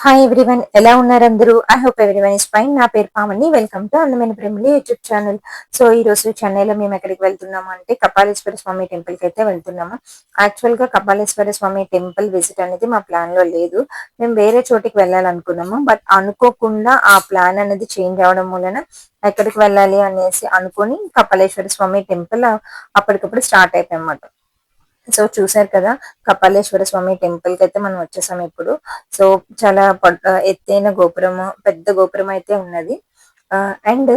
Hi everyone, ఎలా ఉన్నారు అందరూ? I hope everyone is fine. నా పేరు పావని. వెల్కమ్ టు అందమైన ప్రేమలు యూట్యూబ్ ఛానల్. సో ఈ రోజు చెన్నైలో మేము ఎక్కడికి వెళ్తున్నాము అంటే కపాలేశ్వర స్వామి టెంపుల్ కి అయితే వెళ్తున్నాము. యాక్చువల్ గా కపాలేశ్వర స్వామి టెంపుల్ విజిట్ అనేది మా ప్లాన్ లో లేదు. మేము వేరే చోటికి వెళ్ళాలనుకున్నాము. బట్ అనుకోకుండా ఆ ప్లాన్ అనేది చేంజ్ అవడం వలన ఎక్కడికి వెళ్ళాలి అనేసి అనుకుని కపాలేశ్వర స్వామి టెంపుల్ అప్పటికప్పుడు స్టార్ట్ అయిపోయాం అన్నమాట. సో చూసారు కదా, కపాలేశ్వర స్వామి టెంపుల్ కి అయితే మనం వచ్చేసాం ఇప్పుడు. సో చాలా ఎత్తైన గోపురము, పెద్ద గోపురం అయితే ఉన్నది. అండ్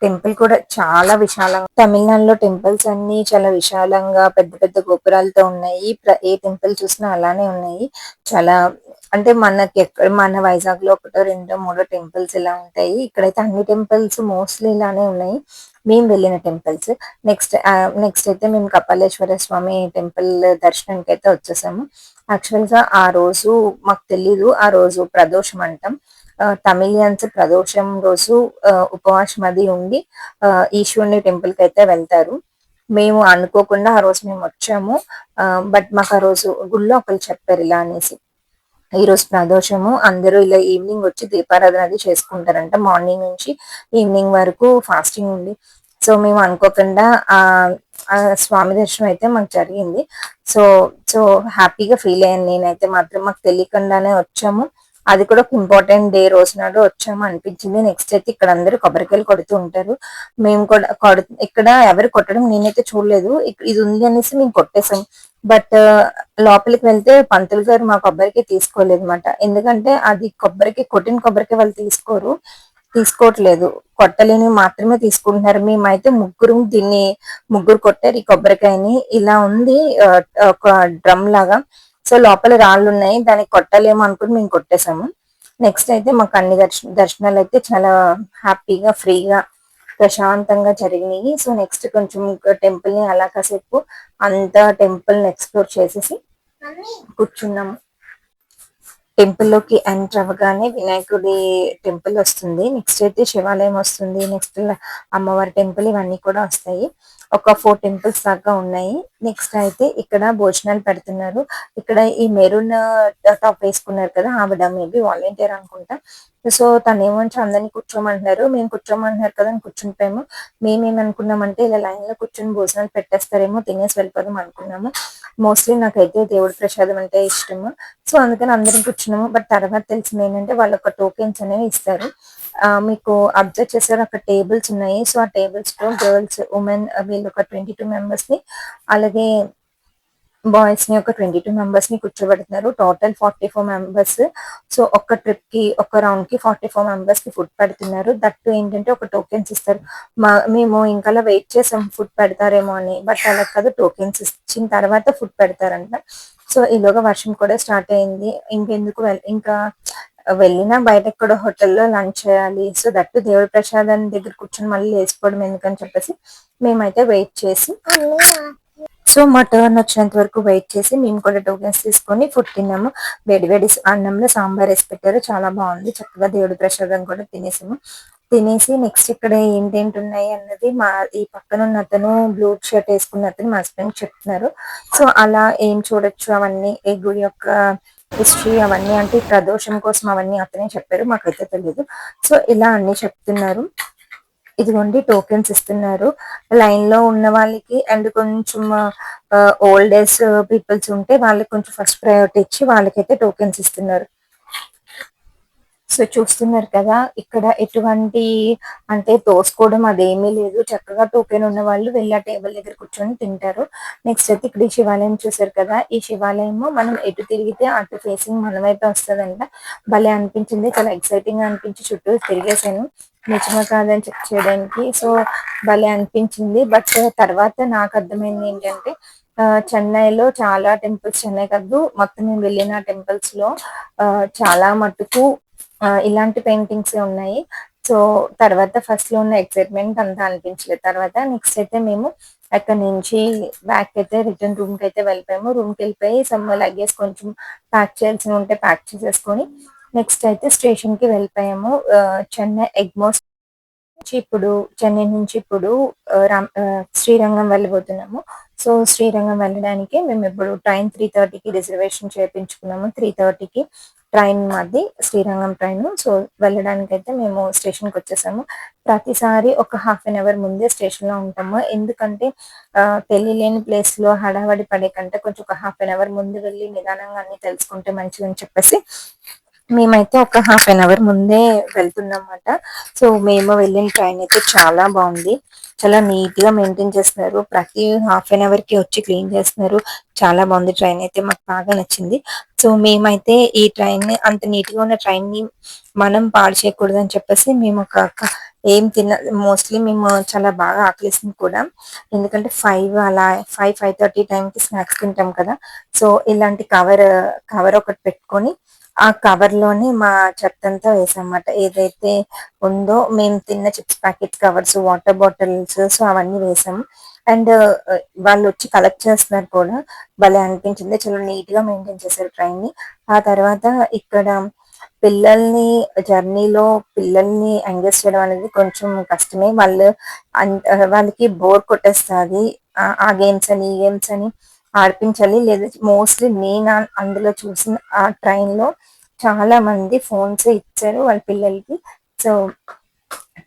టెంపుల్ కూడా చాలా విశాలంగా, తమిళనాడులో టెంపుల్స్ అన్ని చాలా విశాలంగా పెద్ద పెద్ద గోపురాలతో ఉన్నాయి. ఏ టెంపుల్ చూసినా అలానే ఉన్నాయి. చాలా అంటే మనకి ఎక్కడ మన వైజాగ్ లో ఒకటో రెండో మూడో టెంపుల్స్ ఇలా ఉంటాయి. ఇక్కడైతే అన్ని టెంపుల్స్ మోస్ట్లీ ఇలానే ఉన్నాయి మేము వెళ్ళిన టెంపుల్స్. నెక్స్ట్ అయితే మేము కపాలేశ్వర స్వామి టెంపుల్ దర్శనానికి అయితే వచ్చేసాము. యాక్చువల్ గా ఆ రోజు మాకు తెలీదు, ఆ రోజు ప్రదోషం అంటాం. తమిళియన్స్ ప్రదోషం రోజు ఉపవాసం అది ఉండి ఈశ్వరుని టెంపుల్ కి అయితే వెళ్తారు. మేము అనుకోకుండా ఆ రోజు మేము వచ్చాము. బట్ మాకు ఆ రోజు గుళ్ళో ఒకరు చెప్పారు ఇలా అనేసి, ఈ రోజు ప్రదోషము, అందరూ ఇలా ఈవినింగ్ వచ్చి దీపారాధన అది చేసుకుంటారంట. మార్నింగ్ నుంచి ఈవినింగ్ వరకు ఫాస్టింగ్ ఉంది. సో మేము అనుకోకుండా ఆ ఆ స్వామి దర్శనం అయితే మాకు జరిగింది. సో సో హ్యాపీగా ఫీల్ అయ్యాను నేనైతే మాత్రం. మాకు తెలియకుండానే వచ్చాము, అది కూడా ఒక ఇంపార్టెంట్ డే రోజు నాడు వచ్చాము అనిపించింది. నెక్స్ట్ అయితే ఇక్కడ అందరూ కొబ్బరికాయలు కొడుతూ ఉంటారు. మేము కూడా ఇక్కడ ఎవరు కొట్టడం నేనైతే చూడలేదు. ఇది ఉంది అనేసి మేము కొట్టేసాం. బట్ లోపలికి వెళ్తే పంతులు గారు మా కొబ్బరికి తీసుకోలేదు అనమాట. ఎందుకంటే అది కొబ్బరికి, కొట్టిన కొబ్బరికి వాళ్ళు తీసుకోవట్లేదు, కొట్టలేని మాత్రమే తీసుకుంటున్నారు. మేమైతే ముగ్గురు కొట్టారు ఈ కొబ్బరికాయని. ఇలా ఉంది ఒక డ్రమ్ లాగా. సో లోపల రాళ్ళు ఉన్నాయి, దానికి కొట్టలేము అనుకుని మేము కొట్టేసాము. నెక్స్ట్ అయితే మాకు అన్ని దర్శనాలు అయితే చాలా హ్యాపీగా, ఫ్రీగా, ప్రశాంతంగా జరిగినాయి. సో నెక్స్ట్ కొంచెం టెంపుల్ ని అలా కాసేపు అంతా టెంపుల్ ని ఎక్స్ప్లోర్ చేసేసి కూర్చున్నాము. టెంపుల్ లోకి ఎంటర్ అవ్వగానే వినాయకుడి టెంపుల్ వస్తుంది, నెక్స్ట్ అయితే శివాలయం వస్తుంది, నెక్స్ట్ అమ్మవారి టెంపుల్, ఇవన్నీ కూడా వస్తాయి. ఒక 4 టెంపుల్స్ దాకా ఉన్నాయి. నెక్స్ట్ అయితే ఇక్కడ భోజనాలు పెడుతున్నారు. ఇక్కడ ఈ మెరూన్ టాప్ వేసుకున్నారు కదా, ఆవిడ మేబీ వాలంటీర్ అనుకుంటా. సో తను ఏమంటే అందరినీ కూర్చోమంటున్నారు, మేము కూర్చోమంటున్నారు కదా అని కూర్చుంటాము. మేమేమనుకున్నామంటే ఇలా లైన్ లో కూర్చొని భోజనాలు పెట్టేస్తారేమో, తినేసి వెళ్ళిపోదాం అనుకున్నాము. మోస్ట్లీ నాకైతే దేవుడి ప్రసాదం అంటే ఇష్టము. సో అందుకని అందరం కూర్చున్నాము. బట్ తర్వాత తెలిసింది ఏంటంటే వాళ్ళు ఒక టోకెన్స్ అనేవి ఇస్తారు. మీకు అబ్జర్వ్ చేశారు, అక్కడ టేబుల్స్ ఉన్నాయి. సో ఆ టేబుల్స్ లో గర్ల్స్, ఉమెన్ వీళ్ళు ఒక 22 మెంబర్స్ ని, అలాగే బాయ్స్ ని ఒక 22 మెంబర్స్ ని కూర్చోబెడుతున్నారు. Total 44 members. సో ఒక ట్రిప్ కి, ఒక రౌండ్ కి 44 మెంబర్స్ కి ఫుడ్ పెడుతున్నారు. దట్టు ఏంటంటే ఒక టోకెన్స్ ఇస్తారు. మేము ఇంకా వెయిట్ చేసాం ఫుడ్ పెడతారేమో అని. బట్ అలా కాదు, టోకెన్స్ ఇచ్చిన తర్వాత ఫుడ్ పెడతారంట. సో ఈలోగా వర్షం కూడా స్టార్ట్ అయింది. ఇంకా వెళ్ళినా బయట కూడా హోటల్లో లంచ్ చేయాలి. సో దట్టు దేవుడి ప్రసాదాన్ని దగ్గర కూర్చొని మళ్ళీ వేసుకోవడం ఎందుకని చెప్పేసి మేమైతే వెయిట్ చేసి, సో మా టర్న్ వచ్చినంత వరకు వెయిట్ చేసి మేము కూడా టోకెన్స్ తీసుకొని ఫుడ్ తిన్నాము. వేడి వేడి అన్నంలో సాంబార్ వేసి పెట్టారు, చాలా బాగుంది. చక్కగా దేవుడి ప్రసాదం కూడా తినేసి నెక్స్ట్ ఇక్కడ ఏంటేంటి ఉన్నాయి అన్నది ఈ పక్కన ఉన్న అతను బ్లూ షర్ట్ వేసుకున్న అతను మా హస్బెండ్ చెప్తున్నారు. సో అలా ఏం చూడొచ్చు అవన్నీ, ఈ గుడి యొక్క హిస్టరీ అవన్నీ, అంటే ప్రదోషం కోసం అవన్నీ అతనే చెప్పారు, మాకైతే తెలియదు. సో ఇలా అన్ని చెప్తున్నారు. ఇదిగోండి టోకెన్స్ ఇస్తున్నారు లైన్ లో ఉన్న వాళ్ళకి. అండ్ కొంచెం ఓల్డ్ ఏజ్ పీపుల్స్ ఉంటే వాళ్ళకి కొంచెం ఫస్ట్ ప్రయారిటీ ఇచ్చి వాళ్ళకైతే టోకెన్స్ ఇస్తున్నారు. సో చూస్తున్నారు కదా, ఇక్కడ ఎటువంటి అంటే తోసుకోవడం అదేమీ లేదు. చక్కగా టోకెన్ ఉన్న వాళ్ళు వెళ్ళి ఆ టేబుల్ దగ్గర కూర్చొని తింటారు. నెక్స్ట్ అయితే ఇక్కడ ఈ శివాలయం చూసారు కదా, ఈ శివాలయం మనం ఎటు తిరిగితే అటు ఫేసింగ్ మన వైపే వస్తుందంట. భలే అనిపించింది, చాలా ఎక్సైటింగ్ గా అనిపించి చుట్టూ తిరిగేసాను నిజమా కాదని చెక్ చేయడానికి. సో భలే అనిపించింది. బట్ తర్వాత నాకు అర్థమైంది ఏంటంటే చెన్నైలో చాలా టెంపుల్స్, చెన్నై కాదు మొత్తం నేను వెళ్ళిన టెంపుల్స్ లో చాలా మటుకు ఇలాంటి పెయింటింగ్స్ ఉన్నాయి. సో తర్వాత ఫస్ట్ లో ఉన్న ఎక్సైట్మెంట్ అంతా అనిపించలేదు. తర్వాత నెక్స్ట్ అయితే మేము అక్కడ నుంచి బ్యాక్ అయితే రిటర్న్ రూమ్ కి అయితే వెళ్ళిపోయాము. రూమ్ కి వెళ్ళిపోయి సమ్ లగేజ్ కొంచెం ప్యాక్ చేయాల్సి ఉంటే ప్యాక్ చేసేసుకొని నెక్స్ట్ అయితే స్టేషన్ కి వెళ్ళిపోయాము. చెన్నై ఎగ్మోర్ ఇప్పుడు చెన్నై నుంచి ఇప్పుడు శ్రీరంగం వెళ్ళబోతున్నాము. సో శ్రీరంగం వెళ్ళడానికి మేము ఇప్పుడు ట్రైన్ 3:30కి రిజర్వేషన్ చేయించుకున్నాము. 3:30కి ట్రైన్ మాది శ్రీరంగం ట్రైన్. సో వెళ్ళడానికైతే మేము స్టేషన్‌కి వచ్చేసాము. ప్రతిసారి ఒక హాఫ్ అన్ అవర్ ముందే స్టేషన్‌లో ఉంటాము. ఎందుకంటే తెలియలేని ప్లేస్‌లో హడావిడి పడే కంటే కొంచెం ఒక హాఫ్ అన్ అవర్ ముందు వెళ్లి నిదానంగా అన్నీ తెలుసుకుంటే మంచిదని చెప్పేసి మేమైతే ఒక హాఫ్ అన్ అవర్ ముందే వెళ్తున్నామన్నమాట. సో మేము వెళ్ళిన ట్రైన్ అయితే చాలా బాగుంది. చాలా నీట్ గా మెయింటైన్ చేస్తున్నారు. ప్రతి హాఫ్ అన్ అవర్ కి వచ్చి క్లీన్ చేస్తున్నారు. చాలా బాగుంది ట్రైన్ అయితే, మాకు బాగా నచ్చింది. సో మేమైతే ఈ ట్రైన్ ని, అంత నీట్ గా ఉన్న ట్రైన్ ని మనం పాడు చేయకూడదు అని చెప్పేసి మేము ఏం తిన్న, మోస్ట్లీ మేము చాలా బాగా ఆకలిస్తుంది కూడా. ఎందుకంటే 5 5:30 టైంకి స్నాక్స్ తింటాం కదా. సో ఇలాంటి కవర్ ఒకటి పెట్టుకొని ఆ కవర్ లోని మా చెత్తంతా వేసామన్నమాట. ఏదైతే ఉందో మేము తిన్న chips packet covers, water bottles, so అవన్నీ వేసాము. అండ్ వాళ్ళు వచ్చి కలెక్ట్ చేస్తున్నారు కూడా. భలే అనిపించింది. చాలా నీట్ గా మెయింటైన్ చేశారు ట్రైన్ ని. ఆ తర్వాత ఇక్కడ పిల్లల్ని జర్నీలో పిల్లల్ని ఎంగేజ్ చేయడం అనేది కొంచెం కష్టమే. వాళ్ళకి బోర్ కొట్టేస్తుంది. ఆ గేమ్స్ అని ఈ గేమ్స్ అని ఆడిపించాలి. లేదా మోస్ట్లీ నేను అందులో చూసిన ఆ ట్రైన్ లో చాలా మంది ఫోన్స్ ఇచ్చారు వాళ్ళ పిల్లలకి. సో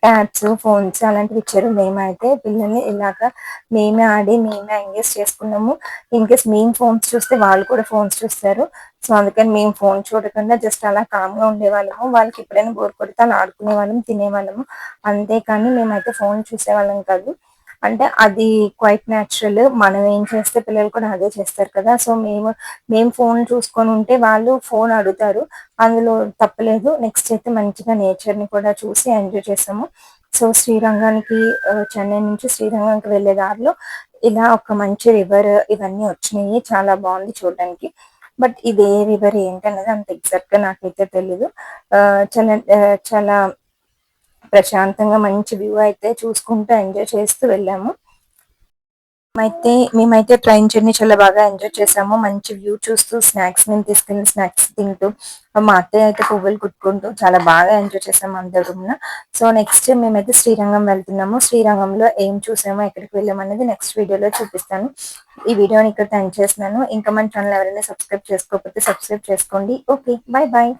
ట్యాబ్స్, ఫోన్స్ అలాంటివి ఇచ్చారు. మేమైతే పిల్లల్ని ఇలాగా మేమే ఆడి మేమే ఎంగేజ్ చేసుకున్నాము. ఇన్ కేస్ మేము ఫోన్స్ చూస్తే వాళ్ళు కూడా ఫోన్స్ చూస్తారు. సో అందుకని మేము ఫోన్ చూడకుండా జస్ట్ అలా కామ్గా ఉండేవాళ్ళము. వాళ్ళకి ఎప్పుడైనా బోర్ కొడితే అలా ఆడుకునే వాళ్ళము, తినేవాళ్ళము. అంతేకాని మేమైతే ఫోన్ చూసేవాళ్ళం కాదు. అంటే అది క్వైట్ న్యాచురల్. మనం ఏం చేస్తే పిల్లలు కూడా అదే చేస్తారు కదా. సో మేము ఫోన్ చూసుకొని ఉంటే వాళ్ళు ఫోన్ అడుగుతారు. అందులో తప్పలేదు. నెక్స్ట్ అయితే మంచిగా నేచర్ ని కూడా చూసి ఎంజాయ్ చేసాము. సో శ్రీరంగానికి చెన్నై నుంచి శ్రీరంగానికి వెళ్ళే దారిలో ఇలా ఒక మంచి రివర్ ఇవన్నీ వచ్చినాయి. చాలా బాగుంది చూడడానికి. బట్ ఇది ఏ రివర్ ఏంటన్నది అంత ఎగ్జాక్ట్ గా నాకైతే తెలీదు. చాలా ప్రశాంతంగా మంచి వ్యూ అయితే చూసుకుంటూ ఎంజాయ్ చేస్తూ వెళ్ళాము. మేమైతే ట్రైన్ జర్నీ చాలా బాగా ఎంజాయ్ చేసాము. మంచి వ్యూ చూస్తూ స్నాక్స్ మేము తీసుకెళ్ళిన స్నాక్స్ తింటూ, మా అత్తయ్య అయితే పువ్వులు కుట్టుకుంటూ చాలా బాగా ఎంజాయ్ చేసాము అందరం. సో నెక్స్ట్ మేమైతే శ్రీరంగం వెళ్తున్నాము. శ్రీరంగంలో ఏం చూసామో, ఎక్కడికి వెళ్ళాము అనేది నెక్స్ట్ వీడియోలో చూపిస్తాను. ఈ వీడియోని ఇక్కడ ఎండ్ చేస్తున్నాను. ఇంకా మన ఛానల్ ఎవరైనా సబ్స్క్రైబ్ చేసుకోకపోతే సబ్స్క్రైబ్ చేసుకోండి. Okay, bye bye.